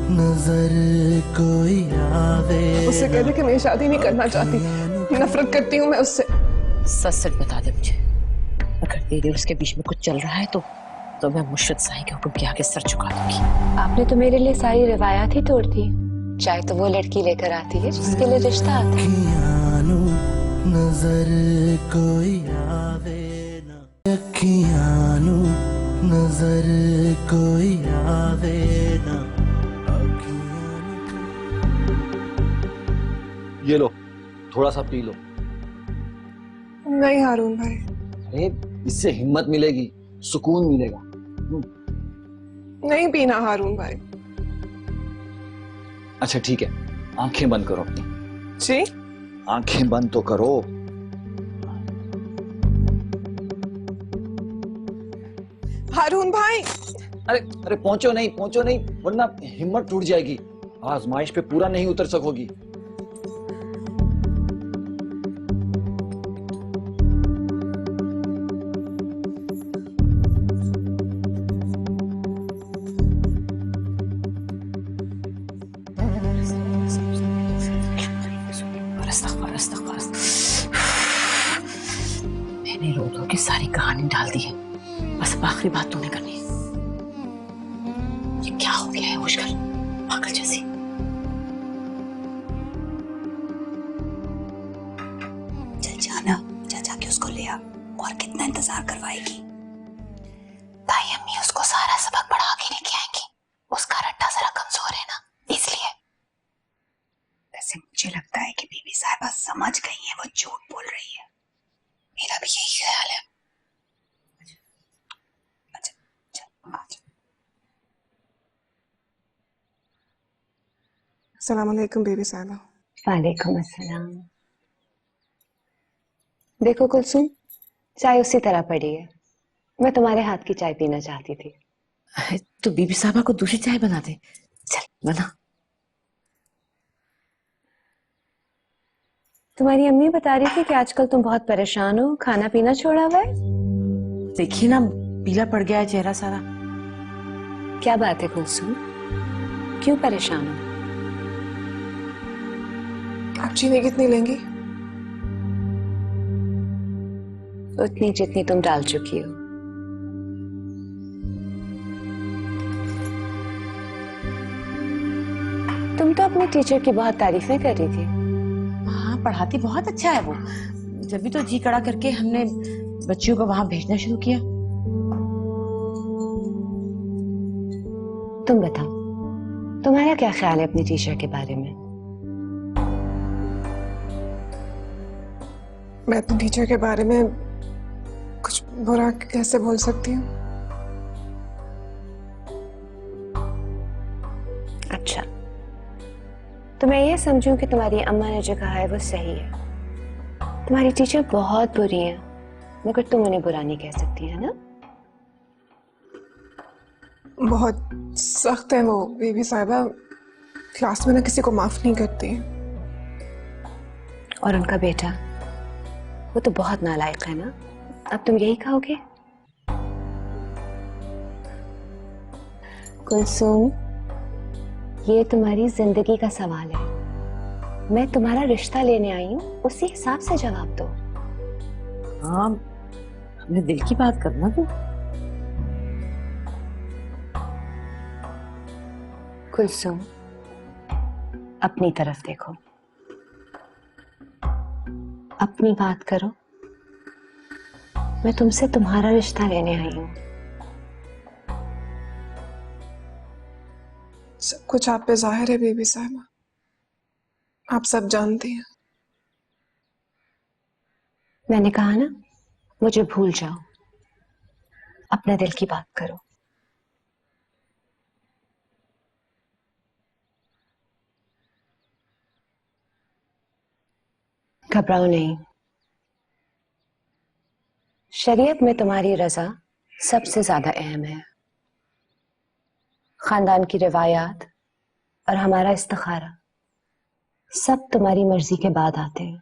नजर कोई आवे। उससे कह दे कि मैं शादी नहीं करना चाहती, नफरत करती हूँ मैं उससे। सच सच बता दे मुझे, अगर तेरे उसके बीच में कुछ चल रहा है तो मैं मुर्शिद साईं के हुक्म के आगे सर झुका दूंगी। आपने तो मेरे लिए सारी रिवायात ही तोड़ दी। चाहे तो वो लड़की लेकर आती है जिसके लिए रिश्ता आता है। नजर कोई आवे ना, अखियानु नजर कोई आवे ना। ये लो, थोड़ा सा पी लो। नहीं हारून भाई, अरे इससे हिम्मत मिलेगी, सुकून मिलेगा। नहीं पीना हारून भाई। अच्छा ठीक है, आंखें बंद करो अपनी। जी? आंखें बंद तो करो। हारून भाई। अरे अरे पहुंचो नहीं वरना हिम्मत टूट जाएगी, आजमाइश पे पूरा नहीं उतर सकोगी। मैंने रो की सारी कहानी डाल दी है, बस अब आखिरी बात तूने करनी है। ये क्या हो गया है होश कर, पागल जैसी। चल जाना, जा जाके उसको ले आ। और कितना इंतजार करवाएगी? ताई अम्मी उसको सारा सबक पढ़ा के लेके आएंगी। उसका रट्टा जरा कमजोर है ना, इसलिए। वैसे मुझे लगता है कि बीबी साहिबा समझ गई है वो झूठ बोल रही है। मेरा भी यही ख्याल है। अच्छा चल आजा। अस्सलाम वालेकुम बेबी साहिबा। वालेकुम अस्सलाम। देखो कुलसुम, चाय उसी तरह पड़ी है। मैं तुम्हारे हाथ की चाय पीना चाहती थी। तो बीबी साहबा को दूसरी चाय बना दे। चल बना। तुम्हारी अम्मी बता रही थी कि आजकल तुम बहुत परेशान हो, खाना पीना छोड़ा हुआ है। देखिए ना, पीला पड़ गया है चेहरा सारा। क्या बात है कुलसुम, क्यों परेशान हो? आप चीनी कितनी लेंगी? उतनी जितनी तुम डाल चुकी हो। तुम तो अपने टीचर की बहुत तारीफें कर रही थी। हाँ, पढ़ाती बहुत अच्छा है वो। जब भी तो जी कड़ा करके हमने बच्चियों को वहां भेजना शुरू किया। तुम बताओ, तुम्हारा क्या ख्याल है अपनी टीचर के बारे में? मैं अपनी टीचर के बारे में कुछ बुरा कैसे बोल सकती हूँ? अच्छा, तो मैं ये समझूं कि तुम्हारी अम्मा ने जो कहा है वो सही है। तुम्हारी टीचर बहुत बुरी है, मगर तुम उन्हें बुरा नहीं कह सकती, है ना? बहुत सख्त है वो बीबी साहिबा, क्लास में ना किसी को माफ नहीं करती। और उनका बेटा, वो तो बहुत नालायक है ना? अब तुम यही कहोगे? कुलसुम, ये तुम्हारी जिंदगी का सवाल है। मैं तुम्हारा रिश्ता लेने आई हूँ, उसी हिसाब से जवाब दो। हाँ, अपने दिल की बात करना तू। कुलसुम, अपनी तरफ देखो, अपनी बात करो। मैं तुमसे तुम्हारा रिश्ता लेने आई हूँ। सब कुछ आप पे जाहिर है बीबी साहिबा, आप सब जानती हैं। मैंने कहा ना, मुझे भूल जाओ, अपने दिल की बात करो। घबराओ नहीं। शरीयत में तुम्हारी रजा सबसे ज्यादा अहम है। खानदान की रिवायात और हमारा इस्तिखारा सब तुम्हारी मर्जी के बाद आते हैं।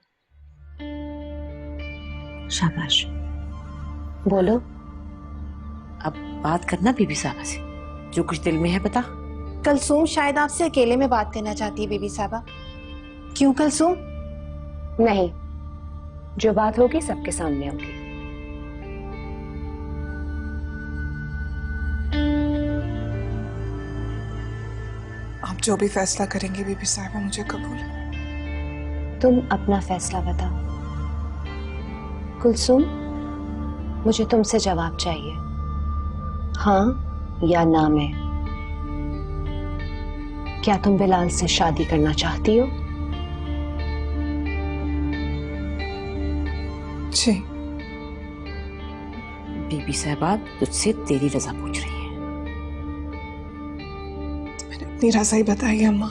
शाबाश, बोलो। अब बात करना बीबी साहबा से, जो कुछ दिल में है बता। कलसूम शायद आपसे अकेले में बात करना चाहती है बीबी साहबा। क्यों कलसूम? नहीं, जो बात होगी सबके सामने होगी। आप जो भी फैसला करेंगे बीबी साहिबा मुझे कबूल है। तुम अपना फैसला बताओ। कुलसुम, मुझे तुमसे जवाब चाहिए, हाँ या ना में। क्या तुम बिलाल से शादी करना चाहती हो? जी। बीबी साहबा तुझसे तेरी रजा पूछ रही है। मैंने अपनी रजा ही बताई है अम्मा।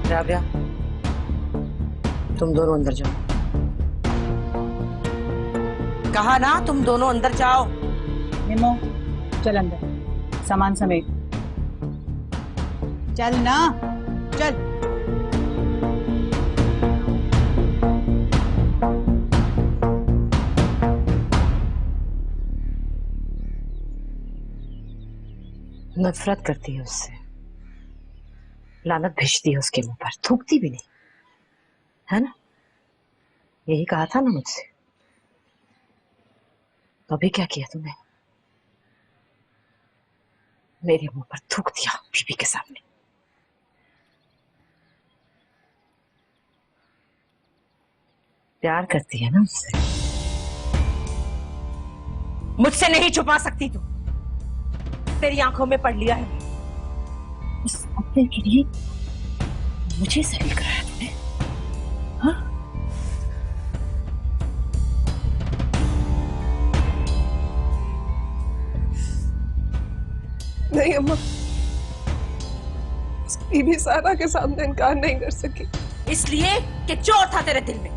राबिया, तुम दोनों अंदर जाओ। कहा ना तुम दोनों अंदर जाओ। निमो, चल अंदर, सामान समेट। चल ना, चल। नफरत करती है उससे, लानत भेजती है उसके मुंह पर, थूकती भी नहीं है ना। यही कहा था ना मुझसे, तो अभी क्या किया तूने? मेरे मुंह पर थूक दिया बीबी के सामने। प्यार करती है ना उससे। मुझसे नहीं छुपा सकती तू, तेरी आंखों में पढ़ लिया है। इस अपने के लिए मुझे सलील कराया तूने, हाँ? नहीं अम्मा, बीबी साहिबा के सामने इनकार नहीं कर सकी। इसलिए कि चोर था तेरे दिल में,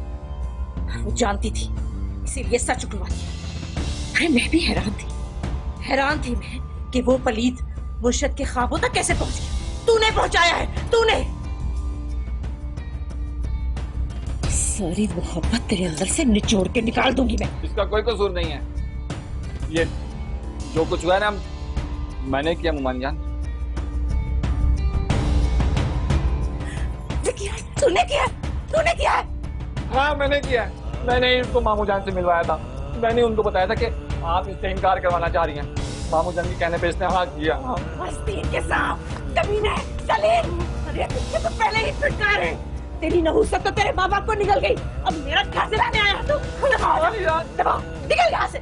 वो जानती थी, इसीलिए सच उठवा दिया। अरे मैं भी हैरान थी मैं कि वो पलीद मुर्शद के ख्वाबों तक कैसे पहुंच गया। तूने पहुंचाया है, तूने। सारी मोहब्बत तेरे अंदर से निचोड़ के निकाल दूंगी मैं। इसका कोई कसूर नहीं है। ये जो कुछ हुआ है ना, मैंने किया मुमान जान। तूने किया है। हाँ मैंने किया है। मैंने ही उसको मामू जान से मिलवाया था। मैंने उनको बताया था कि आप इससे इनकार करवाना चाह रही हैं। मामू जान के कहने पे इसने हाँ किया। मस्तीन के साथ कमीना है सलीम। अरे तुझे तो पहले ही फिटकार है। तेरी नहुसत तो तेरे माँ बाप को निकल गई, अब मेरा घर से लाने आया तू। दबाओ, निकल यहाँ से।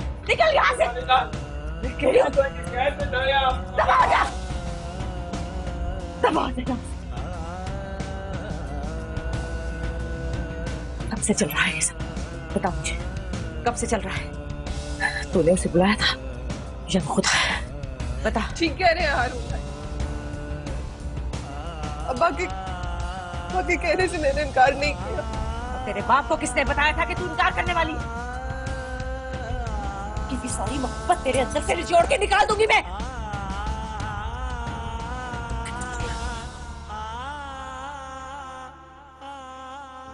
दबाओ जा। कब से चल रहा है ये सब? बता मुझे, कब से चल रहा है? तूने उसे बुलाया था या खुद आया? बता। ठीक कह रहे हैं हारून भाई। अब्बा के कहने से मैंने इनकार नहीं किया। तेरे बाप को किसने बताया था कि तू इनकार करने वाली है? किसी सारी मोहब्बत तेरे अंदर से निचोड़ के निकाल दूंगी मैं।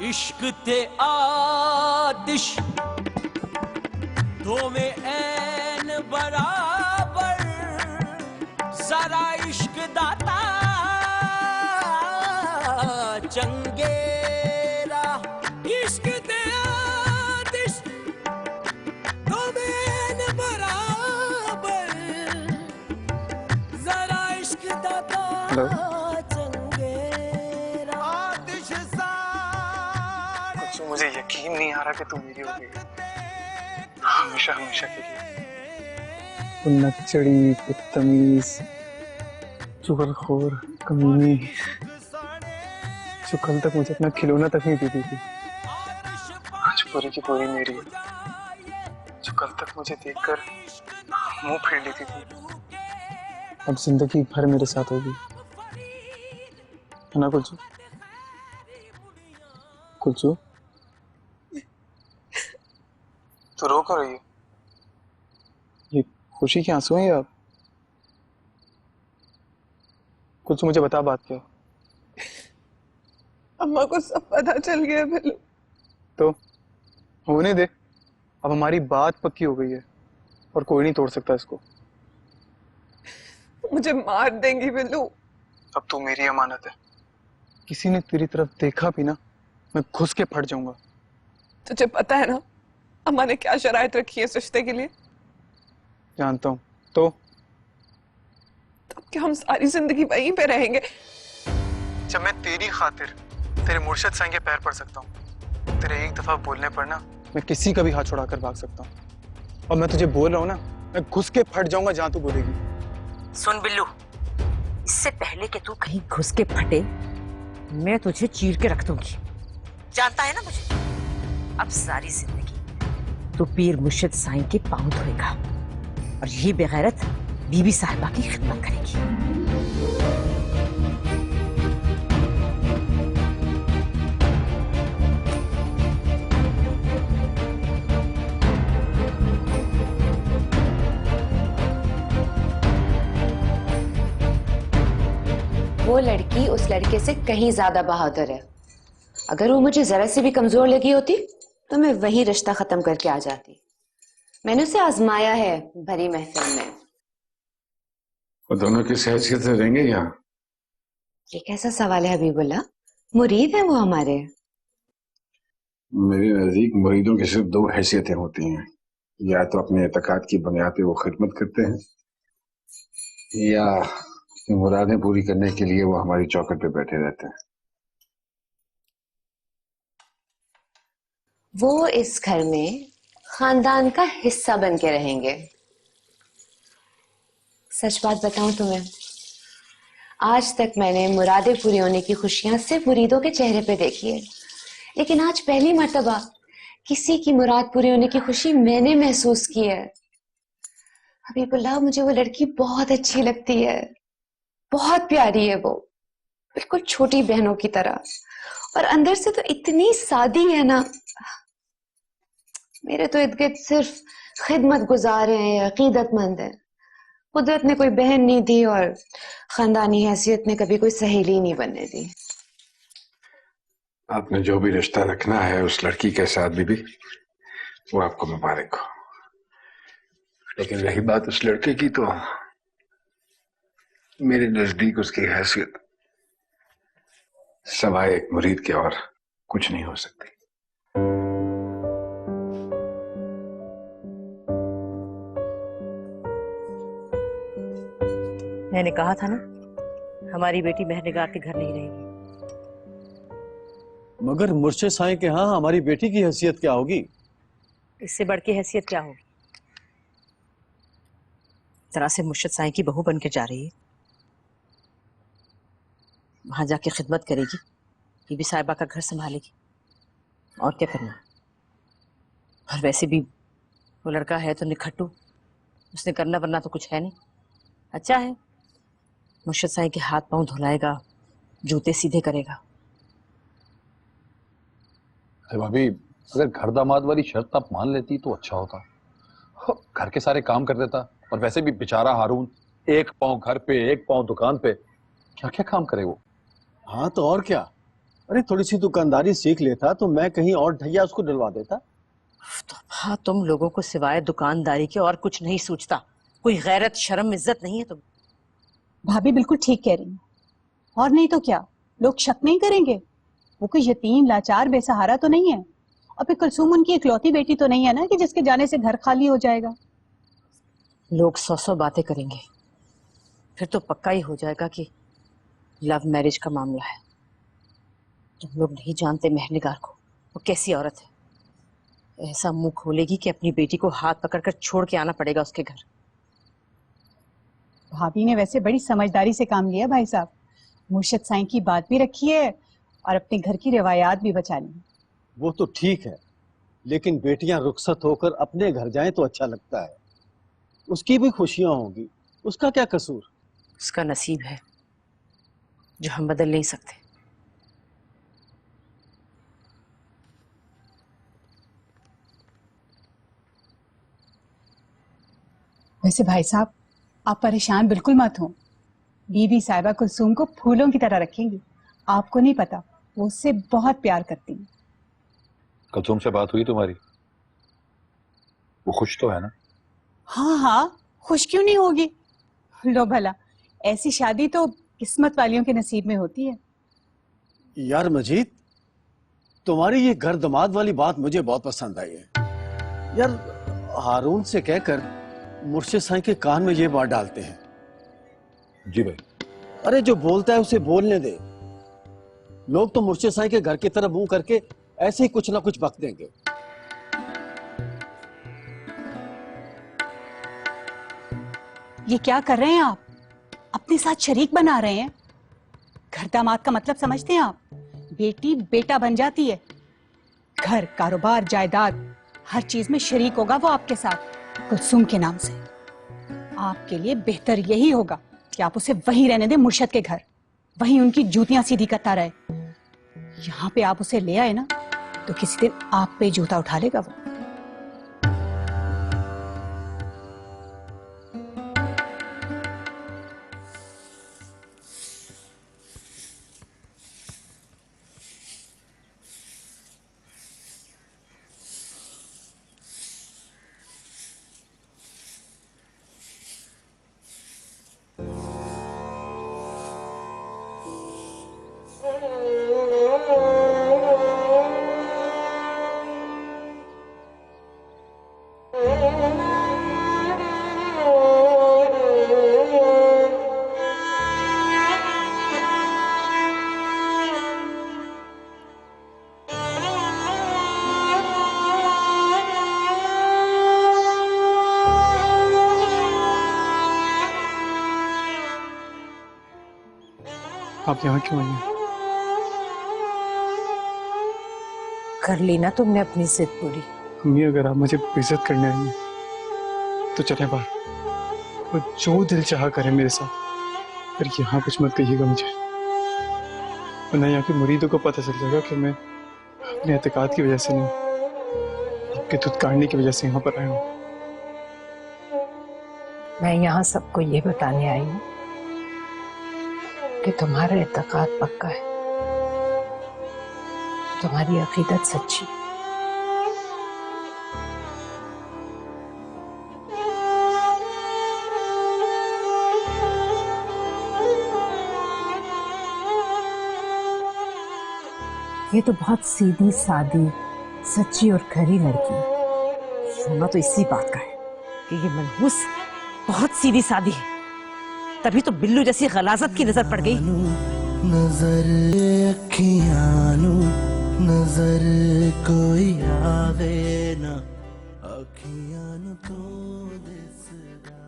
इश्क ते आतिश दो में ऐन बराबर, सारा इश्क दाता चंगेरा। इश्क ते हेलो कुछ मुझे यकीन नहीं आ रहा कि तू मेरी हो गई हमेशा हमेशा के लिए। तू नकचड़ी, बदतमीज, चुगलखोर, कमीनी, जो कल तक मुझे अपना खिलौना तक नहीं देती थी, आज पूरी की पूरी मेरी है। जो कल तक मुझे देखकर मुंह फेर लेती थी, अब जिंदगी भर मेरे साथ होगी, है ना कुलचू? कुलचू, तू रो क्यों रही है? ये खुशी के आंसू हैं या? कुलचू मुझे बता बात क्या है? अम्मा को सब पता चल गया बिल्लू। तो होने दे, अब हमारी बात पक्की हो गई है और कोई नहीं तोड़ सकता इसको। मुझे मार देंगी बिल्लू। अब तू मेरी अमानत है, किसी ने तेरी तरफ देखा भी ना, मैं घुस के फट जाऊंगा। तुझे पता है ना अम्मा ने क्या शराइत रखी है इस रिश्ते के लिए? जानता हूँ। तो अब क्या हम सारी जिंदगी वहीं पे रहेंगे? जब मैं तेरी खातिर तेरे मुर्शिद साईं के पैर पड़ सकता हूँ, तेरे एक दफा बोलने पर ना मैं किसी का भी हाथ छुड़ाकर भाग सकता हूँ। और मैं तुझे बोल रहा हूँ ना, मैं घुस के फट जाऊंगा जहां तू बोलेगी। सुन बिल्लू, इससे पहले कि तू कहीं घुस के फटे, मैं तुझे चीर के रख दूंगी। जानता है ना मुझे? अब सारी जिंदगी तू पीर मुर्शिद साईं के पांव धोएगा और ये बेगैरत बीबी साहिबा की खिदमत करेगी। वो लड़की उस लड़के से कहीं ज्यादा बहादुर है। अगर वो मुझे जरा सी भी कमजोर लगी होती तो मैं वही रिश्ता खत्म करके आ जाती। मैंने उसे आजमाया है भरी महफिल में। वो दोनों किस हैसियत से रहेंगे यहाँ? ये कैसा सवाल है हबीबुल्लाह? मुरीद है वो हमारे। मेरे नजदीक मुरीदों की सिर्फ दो हैसियतें होती हैं, या तो अपने एतकाद की बुनियाद पे वो खिदमत करते हैं, या मुरादें पूरी करने के लिए वो हमारी चौखट पे बैठे रहते हैं। वो इस घर में खानदान का हिस्सा बन के रहेंगे। सच बात बताऊं तुम्हें, आज तक मैंने मुरादें पूरी होने की खुशियां सिर्फ मुरीदों के चेहरे पे देखी है, लेकिन आज पहली मर्तबा किसी की मुराद पूरी होने की खुशी मैंने महसूस की है। हबीबुल्लाह, मुझे वो लड़की बहुत अच्छी लगती है, बहुत प्यारी है वो, बिल्कुल छोटी बहनों की तरह, और अंदर से तो इतनी सादी है ना। मेरे तो इर्द गिर्द सिर्फ खिदमत गुजार हैं, अकीदतमंद हैं। कुदरत ने कोई बहन नहीं दी और खानदानी हैसियत ने कभी कोई सहेली नहीं बनने दी। आपने जो भी रिश्ता रखना है उस लड़की के साथ बीबी, वो आपको मुबारक हो। लेकिन रही बात उस लड़के की, तो मेरे नजदीक उसकी हैसियत सवाए एक मुरीद के और कुछ नहीं हो सकती। मैंने कहा था ना, हमारी बेटी मेहरनिगार के घर नहीं रहेगी। मगर मुर्शिद साईं के यहाँ हमारी बेटी की हैसियत क्या होगी? इससे बढ़ के हैसियत क्या होगी? जरा से मुर्शिद साईं की बहू बन के जा रही है, वहां जाके खिदमत करेगी, बीबी साहिबा का घर संभालेगी, और क्या करना। और वैसे भी वो लड़का है तो निखट्टू, उसने करना वरना तो कुछ है नहीं। अच्छा है, मुर्शिद साईं के हाथ पांव धुलाएगा, जूते सीधे करेगा। भाभी, अगर घर दामाद वाली शर्त आप मान लेती तो अच्छा होता। घर के सारे काम कर देता, और वैसे भी बेचारा हारून एक पांव घर पे एक पांव दुकान पे, क्या क्या काम करे वो। हाँ तो और क्या, अरे थोड़ी सी दुकानदारी सीख लेता तो मैं कहीं और ढैया उसको डलवा देता। तो हाँ, तुम लोगों को सिवाय दुकानदारी के और कुछ नहीं सूझता, कोई गैरत शर्म इज्जत नहीं है तुम। भाभी बिल्कुल ठीक कह रही है, और नहीं तो क्या, लोग शक नहीं करेंगे। वो कोई यतीम लाचार बेसहारा तो नहीं है, और फिर कुलसूम उनकी इकलौती बेटी तो नहीं है ना कि जिसके जाने से घर खाली हो जाएगा। लोग 100 बातें करेंगे, फिर तो पक्का ही हो जाएगा कि लव मैरिज का मामला है। तुम लोग नहीं जानते मेहरनिगार को, वो कैसी औरत है। ऐसा मुंह खोलेगी कि अपनी बेटी को हाथ पकड़कर छोड़ के आना पड़ेगा उसके घर। भाभी ने वैसे बड़ी समझदारी से काम लिया भाई साहब। मुर्शिद साईं की बात भी रखी है और अपने घर की रिवायात भी बचा ली। वो तो ठीक है, लेकिन बेटियां रुखसत होकर अपने घर जाएं तो अच्छा लगता है। उसकी भी खुशियां होंगी, उसका क्या कसूर। उसका नसीब है जो हम बदल नहीं सकते। वैसे भाई साहब, आप परेशान बिल्कुल मत हो। बीबी साहिबा कुलसूम को फूलों की तरह रखेंगी। आपको नहीं पता, वो उससे बहुत प्यार करती है। कुलसुम से बात हुई तुम्हारी? वो खुश तो है ना? हाँ हाँ, खुश क्यों नहीं होगी। लो भला, ऐसी शादी तो किस्मत वालियों के नसीब में होती है। यार मजीद, तुम्हारी ये घर दमाद वाली बात मुझे बहुत पसंद आई है। यार हारून से कहकर मुर्शिद साईं के कान में ये बात डालते हैं। जी भाई। अरे जो बोलता है उसे बोलने दे। लोग तो मुर्शिद साईं के घर की तरफ मुंह करके ऐसे ही कुछ ना कुछ बक देंगे। ये क्या कर रहे हैं आप? अपने साथ शरीक बना रहे हैं। घर दामाद का मतलब समझते हैं आप? बेटी बेटा बन जाती है। घर, कारोबार, जायदाद, हर चीज में शरीक होगा वो आपके साथ, कुलसुम के नाम से। आपके लिए बेहतर यही होगा कि आप उसे वहीं रहने दें, मुर्शद के घर। वहीं उनकी जूतियां सीधी करता रहे। यहाँ पे आप उसे ले आए ना, तो किसी दिन आप पे जूता उठा लेगा वो। आप यहाँ क्यों आई हैं? कर ली ना तुमने अपनी जिद पूरी। अम्मी, अगर आप मुझे बेइज्जत करने आई हैं तो चले बाहर। और जो दिल चाहा करे मेरे साथ, पर यहाँ कुछ मत कहिएगा मुझे, वरना यहाँ के मुरीदों को पता चल जाएगा कि मैं अपने एतकाद की वजह से नहीं, आपके धुतकारने की वजह से यहाँ पर आया हूँ। मैं यहाँ सबको ये बताने आई हूँ कि तुम्हारा एतकाद पक्का है, तुम्हारी अकीदत सच्ची। ये तो बहुत सीधी सादी, सच्ची और खरी लड़की है। रोना तो इसी बात का है कि ये मनहूस बहुत सीधी सादी है, तभी तो बिल्लू जैसी गलाजत की नजर पड़ गई। नजर अखियां नजर कोई आवे ना, अखियां तो दिसदा।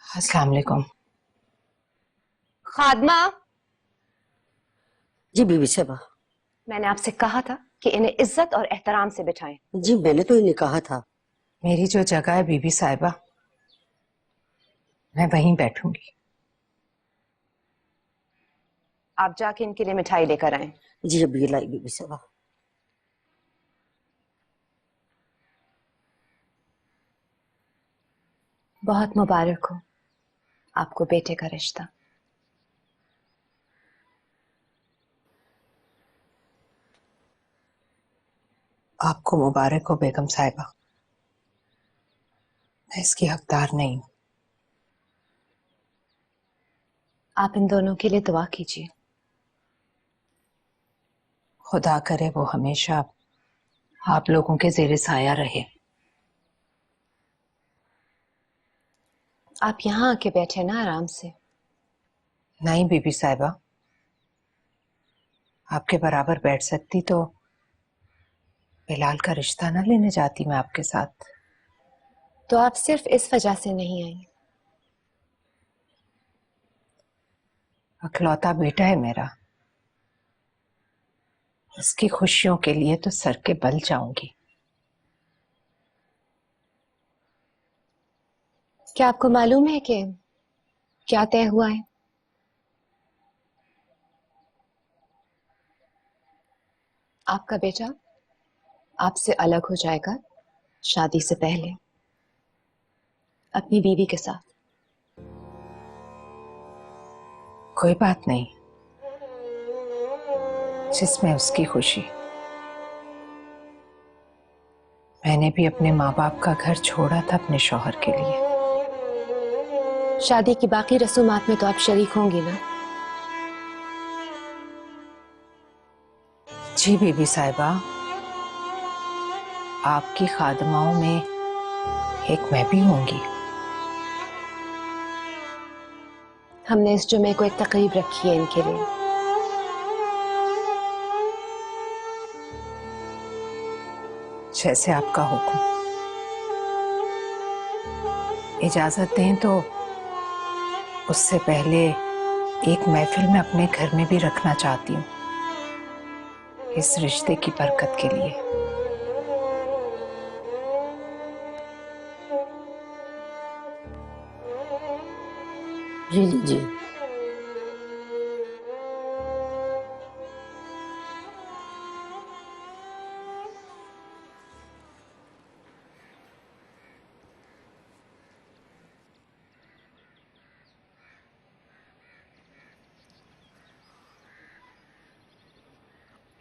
अस्सलाम वालेकुम। खादमा, जी बीबी साहबा। मैंने आपसे कहा था कि इन्हें इज्जत और एहतराम से बिठाएं। जी मैंने तो इन्हें कहा था। मेरी जो जगह है बीबी साहिबा, मैं वहीं बैठूंगी। आप जाके इनके लिए मिठाई लेकर आएं। जी अब ये लाई बीबी साहबा। बहुत मुबारक हो आपको बेटे का रिश्ता। आपको मुबारक हो बेगम साहिबा, मैं इसकी हकदार नहीं हूं। आप इन दोनों के लिए दुआ कीजिए। खुदा करे वो हमेशा आप लोगों के ज़ेरे साया रहे। आप यहाँ आके बैठे ना आराम से। नहीं बीबी साहिबा, आपके बराबर बैठ सकती तो बिलाल का रिश्ता ना लेने जाती मैं आपके साथ। तो आप सिर्फ इस वजह से नहीं आई? अकलौता बेटा है मेरा, उसकी खुशियों के लिए तो सर के बल जाऊंगी। क्या आपको मालूम है कि क्या तय हुआ है? आपका बेटा आपसे अलग हो जाएगा शादी से पहले अपनी बीवी के साथ। कोई बात नहीं, जिसमें उसकी खुशी। मैंने भी अपने माँ बाप का घर छोड़ा था अपने शौहर के लिए। शादी की बाकी रसूमात में तो आप शरीक होंगी ना? जी बीबी साहिबा, आपकी खादमाओं में एक मैं भी होंगी। हमने इस जुमे को एक तकरीब रखी है इनके लिए। जैसे आपका हुक्म। इजाजत दें तो उससे पहले एक महफिल में अपने घर में भी रखना चाहती हूँ, इस रिश्ते की बरकत के लिए। जी जी।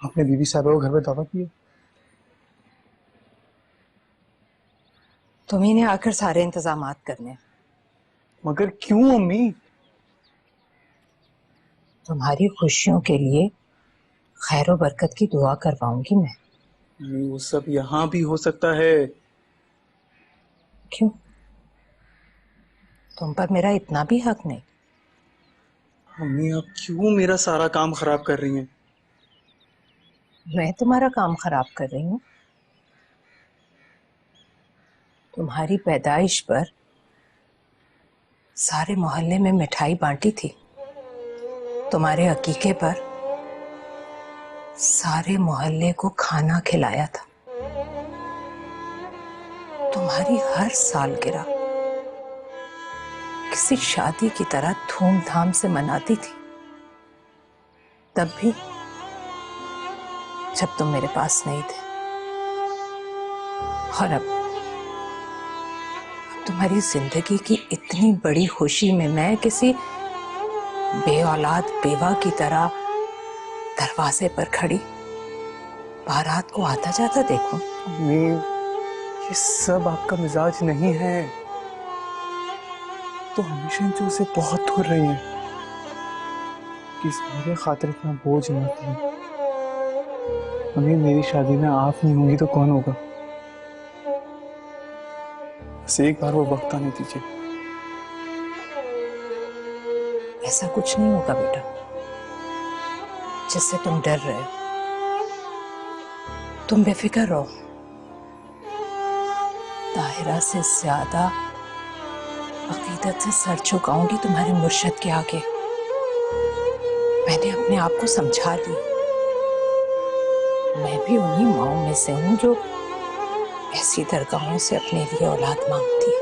आपने बीबी साहबा को घर में दावत की है? तुम्ही ने आकर सारे इंतजामात करने। मगर क्यों अम्मी? तुम्हारी खुशियों के लिए खैर बरकत की दुआ करवाऊंगी मैं। नहीं, वो सब यहाँ भी हो सकता है। क्यों? तुम पर मेरा इतना भी हक नहीं? अम्मी, आप क्यों मेरा सारा काम खराब कर रही हैं? मैं तुम्हारा काम खराब कर रही हूँ? तुम्हारी पैदाइश पर सारे मोहल्ले में मिठाई बांटी थी। तुम्हारे अकीके पर सारे मोहल्ले को खाना खिलाया था। तुम्हारी हर सालगिरह किसी शादी की तरह धूमधाम से मनाती थी। तब भी जब तुम मेरे पास नहीं थे। और अब तुम्हारी जिंदगी की इतनी बड़ी खुशी में मैं किसी बे औलाद बेवा की तरह दरवाजे पर खड़ी बारात को आता जाता देखूं। अम्मी, ये सब आपका मिजाज नहीं है। तो हमेशा इन चीजों से बहुत दूर रही हैं। किस मेरे खातिर इतना बोझ मत लो। अम्मी, मेरी शादी में आप नहीं होंगी तो कौन होगा? बस एक बार वो वक्त आने दीजिए। ऐसा कुछ नहीं होगा बेटा जिससे तुम डर रहे हो। तुम बेफिक्र रहो। ताहिरा से ज्यादा अकीदत से सर झुकाऊंगी तुम्हारे मुर्शिद के आगे। मैंने अपने आप को समझा ली। मैं भी उन्हीं माओं में से हूं जो ऐसी दरगाहों से अपने लिए औलाद मांगती है।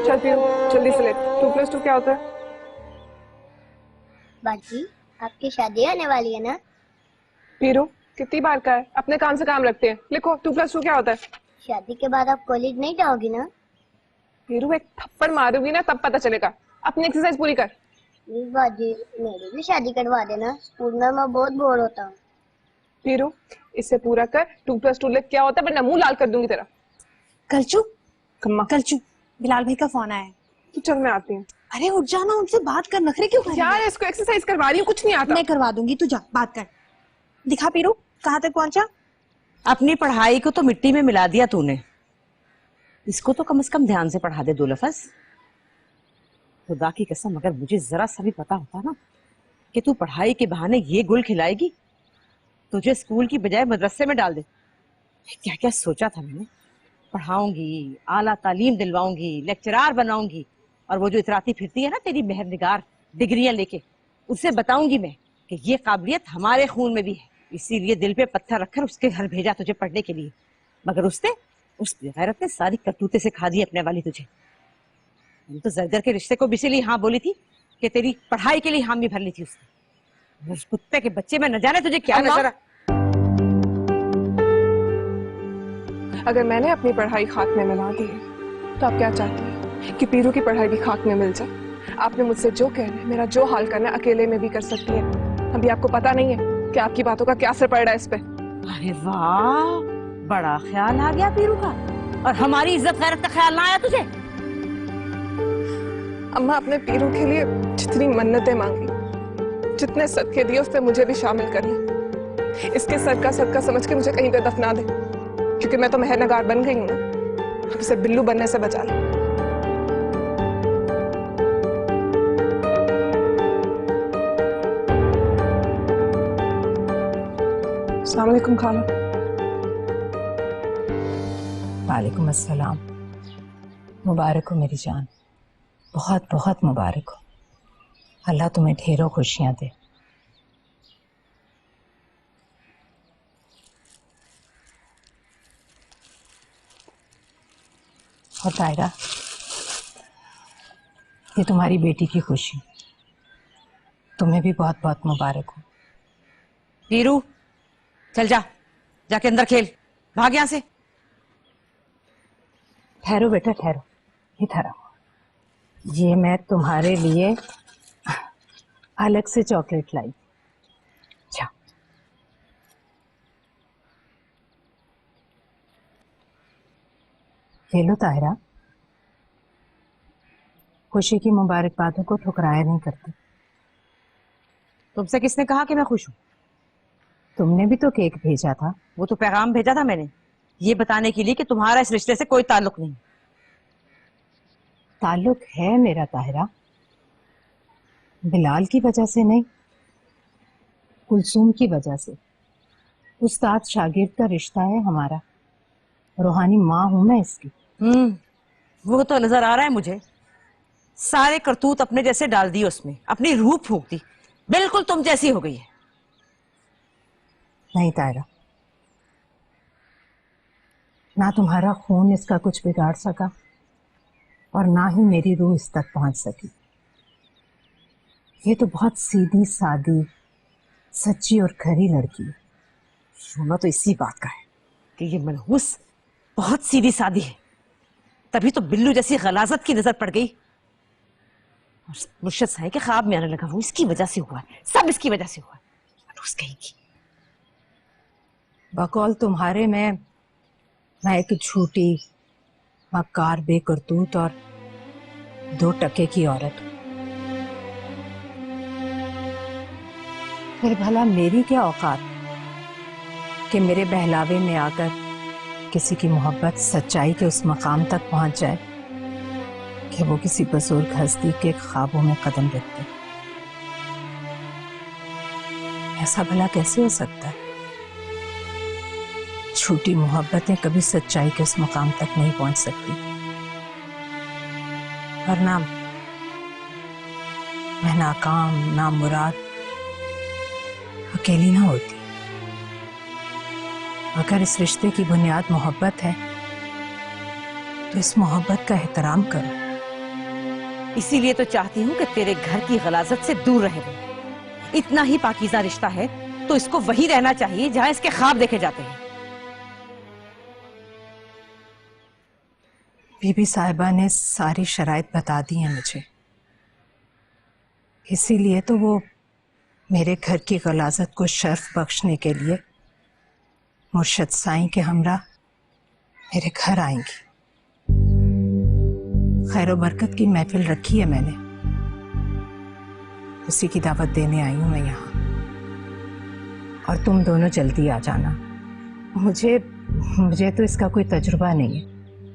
चल पीरू, जल्दी से ले। 2+2 क्या होता है? बाजी, आपकी शादी आने वाली है ना? पीरू, कितनी बार का है? अपने काम से काम रखते हैं। लिखो 2+2 क्या होता है? शादी के बाद आप कॉलेज नहीं जाओगी ना? वीरू एक थप्पड़ मारूंगी ना तब पता चलेगा। अपनी एक्सरसाइज पूरी कर। बाजी मेरी भी शादी करवा देना, स्कूल में मैं बहुत बोर होता हूँ। वीरू इसे पूरा कर। 2+2 क्या होता है, वरना मुंह लाल कर दूंगी तेरा। कलचू कम्मा कलचू, बिलाल भाई का फोन आया है। तू चल मैं आती हूँ। अरे उठ जाना, उनसे बात कर, नखरे क्यों कर रही है? यार इसको एक्सरसाइज करवा रही हूँ, कुछ नहीं आता। मैं करवा दूंगी, तू जा बात कर। दिखा पीरू कहाँ तक पहुंचा। अपनी पढ़ाई को तो मिट्टी में मिला दिया तूने, इसको तो कम से कम ध्यान से पढ़ा दे 2 लफ्ज। खुदा की कसम अगर मुझे जरा सा भी पता होता ना कि तू पढ़ाई के बहाने ये गुल खिलाएगी, तुझे स्कूल की बजाय मदरसे में डाल दे। क्या क्या सोचा था मैंने, पढ़ाऊंगी, आला तालीम दिलवाऊंगी, लेक्चरार बनाऊंगी, और वो जो इतराती फिरती है ना तेरी मेहरनिगार डिग्रियां लेके, उससे बताऊंगी मैं कि ये काबिलियत हमारे खून में भी है। इसीलिए दिल पे पत्थर रखकर उसके घर भेजा तुझे पढ़ने के लिए, मगर उस बेगैरत ने सारी करतूतें सिखा दी अपने वाली तुझे। मैंने तो जरगर के रिश्ते को भी इसीलिए हाँ बोली थी कि तेरी पढ़ाई के लिए हामी भर ली थी उसने। उस कुत्ते के बच्चे में न जाने तुझे क्या नजर आ। अगर मैंने अपनी पढ़ाई खाक में मिला दी है तो आप क्या चाहती हैं कि पीरू की पढ़ाई भी खाक में मिल जाए? आपने मुझसे जो कहना है, मेरा जो हाल करना है, अकेले में भी कर सकती है। अभी आपको पता नहीं है कि आपकी बातों का क्या असर पड़ रहा है इस पे। अरे वाह, बड़ा ख्याल आ गया पीरू का, और हमारी इज्जत गैरत का ख्याल ना आया तुझे? अम्मा अपने पीरू के लिए जितनी मन्नतें मांगी, जितने सदके दिए, उस पे मुझे भी शामिल करिए। इसके सर का सदका समझ के मुझे कहीं पे दफना दे, क्योंकि मैं तो मेहरनगार बन गई हूँ ना। अब इसे बिल्लू बनने से बचा ले। अस्सलाम वालेकुम खाला। वालेकुम अस्सलाम। मुबारक हो मेरी जान, बहुत बहुत मुबारक हो। अल्लाह तुम्हें ढेरों खुशियां दे। और तायरा, ये तुम्हारी बेटी की खुशी, तुम्हें भी बहुत बहुत मुबारक हो। पीरू चल जा, जाके अंदर खेल, भाग यहाँ से। ठहरो बेटा ठहरो, इधर आओ। ये मैं तुम्हारे लिए अलग से चॉकलेट लाई। अच्छा ले लो ताहिरा, खुशी की मुबारकबादों को ठुकराया नहीं करते। तुमसे किसने कहा कि मैं खुश हूँ? तुमने भी तो केक भेजा था। वो तो पैगाम भेजा था मैंने, ये बताने के लिए कि तुम्हारा इस रिश्ते से कोई ताल्लुक नहीं। ताल्लुक है मेरा ताहिरा, बिलाल की वजह से नहीं, कुलसूम की वजह से। उस्ताद शागिर्द का रिश्ता है हमारा, रूहानी माँ हूं मैं इसकी। वो तो नजर आ रहा है मुझे, सारे करतूत अपने जैसे डाल दिए उसमें, अपनी रूह फूंक दी, बिल्कुल तुम जैसी हो गई है। नहीं तायरा, ना तुम्हारा खून इसका कुछ बिगाड़ सका और ना ही मेरी रूह इस तक पहुंच सकी। ये तो बहुत सीधी सादी, सच्ची और खरी लड़की है। रोना तो इसी बात का है कि ये मनहूस बहुत सीधी सादी है, तभी तो बिल्लू जैसी गलाजत की नजर पड़ गई। और मुर्शद साईं के ख्वाब में आने लगा, वो इसकी वजह से हुआ है, सब इसकी वजह से हुआ है। मनहूस कहेगी। बकौल तुम्हारे मैं एक झूठी, मक्कार, बेकरतूत और 2 टके की औरत हूं। फिर भला मेरी क्या औकात कि मेरे बहलावे में आकर किसी की मोहब्बत सच्चाई के उस मकाम तक पहुंच जाए कि वो किसी बुजुर्ग हस्ती के ख्वाबों में कदम रखते। ऐसा भला कैसे हो सकता है? झूठी मोहब्बतें कभी सच्चाई के उस मकाम तक नहीं पहुंच सकती। और ना मैं नाकाम, ना मुराद अकेली ना होती। अगर इस रिश्ते की बुनियाद मोहब्बत है तो इस मोहब्बत का एहतराम करो। इसीलिए तो चाहती हूँ कि तेरे घर की गलाजत से दूर रहे वो। इतना ही पाकीज़ा रिश्ता है तो इसको वही रहना चाहिए जहां इसके ख्वाब देखे जाते हैं। बीबी साहिबा ने सारी शराइत बता दी हैं मुझे, इसीलिए तो वो मेरे घर की गलाजत को शर्फ बख्शने के लिए मुर्शद साईं के हमरा मेरे घर आएंगी। खैर बरकत की महफिल रखी है मैंने, उसी की दावत देने आई हूं मैं यहाँ। और तुम दोनों जल्दी आ जाना। मुझे तो इसका कोई तजुर्बा नहीं है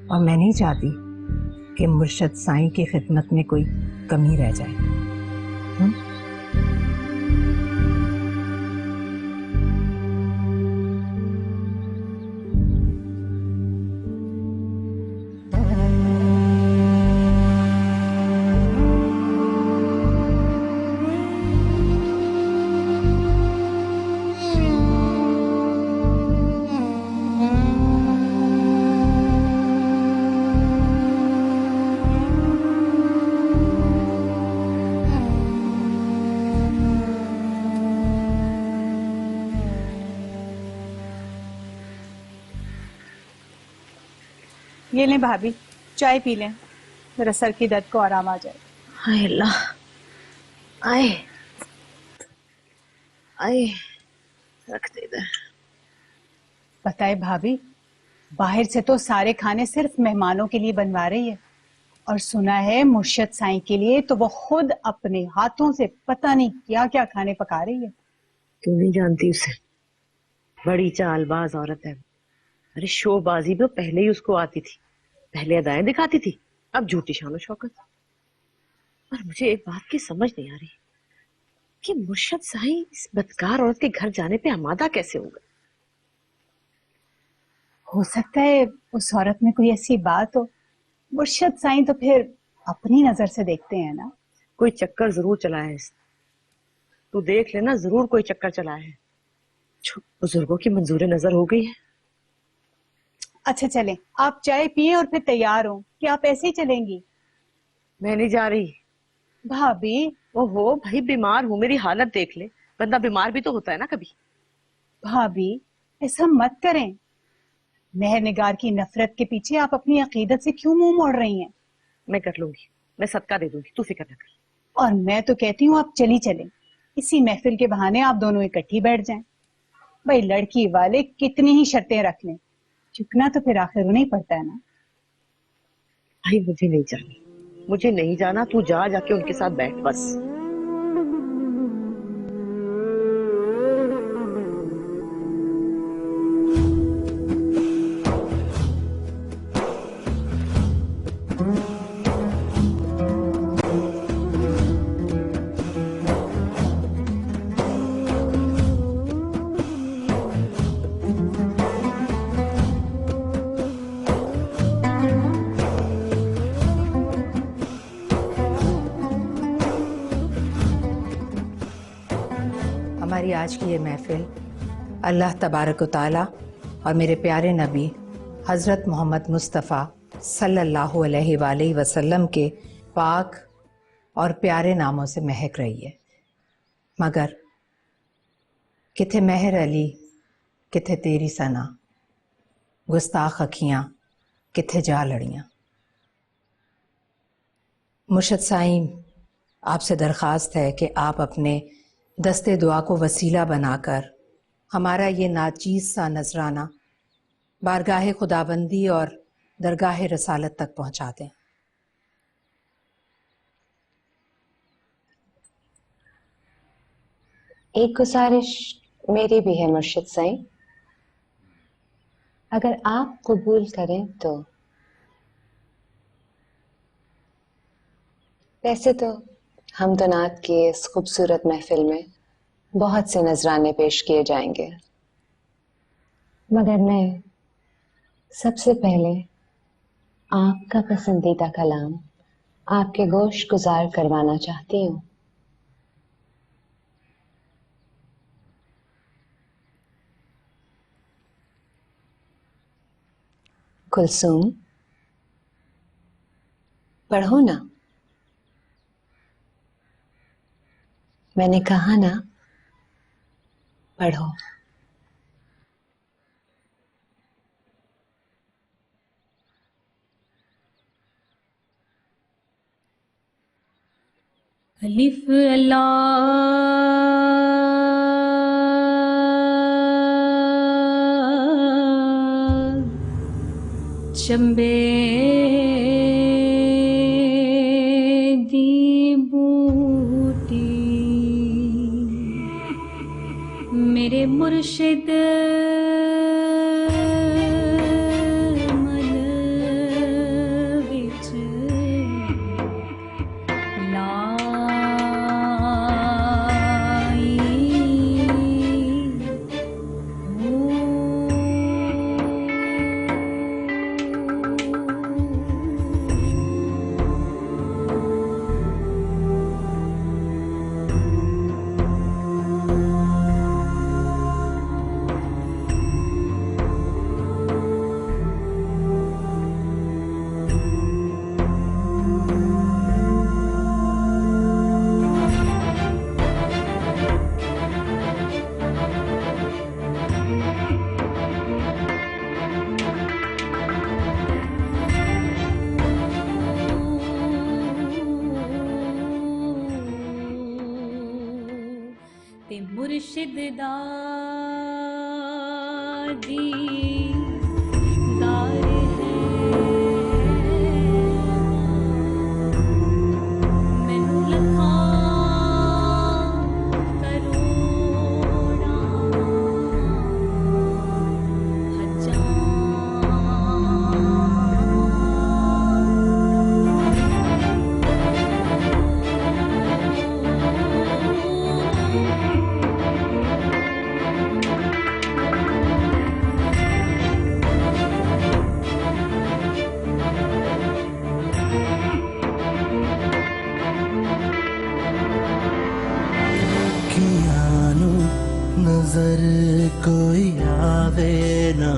और मैं नहीं चाहती कि मुर्शद साईं की खिदमत में कोई कमी रह जाए। ये लें भाभी, चाय पी लें, मेरा सर की दर्द को आराम आ जाए। हाय अल्लाह, आए आए, रख दे इधर। बताए भाभी, बाहर से तो सारे खाने सिर्फ मेहमानों के लिए बनवा रही है, और सुना है मुर्शद साईं के लिए तो वो खुद अपने हाथों से पता नहीं क्या क्या खाने पका रही है। तू नहीं जानती उसे, बड़ी चालबाज औरत है। अरे शोबाजी तो पहले ही उसको आती थी, पहले अदाएं दिखाती थी, अब झूठी शानो शौकत। और मुझे एक बात की समझ नहीं आ रही कि मुर्शद साईं इस बदकार औरत के घर जाने पे आमादा कैसे हो गए। हो सकता है उस औरत में कोई ऐसी बात हो। मुर्शद साईं तो फिर अपनी नजर से देखते हैं ना। कोई चक्कर जरूर चला है इसने, तू देख लेना, जरूर कोई चक्कर चला है। बुजुर्गों की मंजूर नजर हो गई है। अच्छा चलें, आप चाय पिए और फिर तैयार हो कि आप ऐसे ही चलेंगी? मैं नहीं जा रही भाभी। ओहो भाई, बीमार हूँ, मेरी हालत देख ले। बंदा बीमार भी तो होता है ना कभी। भाभी ऐसा मत करें, मेहर निगार की नफरत के पीछे आप अपनी अकीदत से क्यों मुंह मोड़ रही हैं? मैं कर लूंगी, मैं सदका दे दूंगी, तू फिक्र न कर। और मैं तो कहती हूँ आप चली चलें, इसी महफिल के बहाने आप दोनों इकट्ठी बैठ जाएं। भाई लड़की वाले कितनी ही शर्तें रख लें, झुकना तो फिर आखिर उन्हें पड़ता है ना। भाई मुझे नहीं जाना, मुझे नहीं जाना, तू जा, जाके उनके साथ बैठ बस। हमारी आज की ये महफिल अल्लाह तबारक व तआला और मेरे प्यारे नबी हज़रत मोहम्मद मुस्तफ़ा सल्लल्लाहु अलैहि वसल्लम के पाक और प्यारे नामों से महक रही है। मगर किथे मेहर अली, किथे तेरी सना, गुस्ताख अखियाँ किथे जा लड़ियाँ। मुर्शद साईं, आपसे दरख्वास्त है कि आप अपने दस्ते दुआ को वसीला बनाकर हमारा ये नाचीज़ सा नजराना बारगाह खुदाबंदी और दरगाह रसालत तक पहुंचा दें। एक गुजारिश मेरी भी है मुर्शिद साईं, अगर आप कबूल करें तो। वैसे तो हम तो नात की इस खूबसूरत महफिल में बहुत से नजराने पेश किए जाएंगे, मगर मैं सबसे पहले आपका पसंदीदा कलाम आपके गोश गुजार करवाना चाहती हूँ। कुलसूम, पढ़ो ना। मैंने कहा ना, पढ़ो। अलिफ अल्लाह चंबे दी बूटी मेरे मुर्शिद मन विच ते मुर्शिद दा दीदार है मैनू लखां करोड़ां अखियां नू नजर कोई आवे ना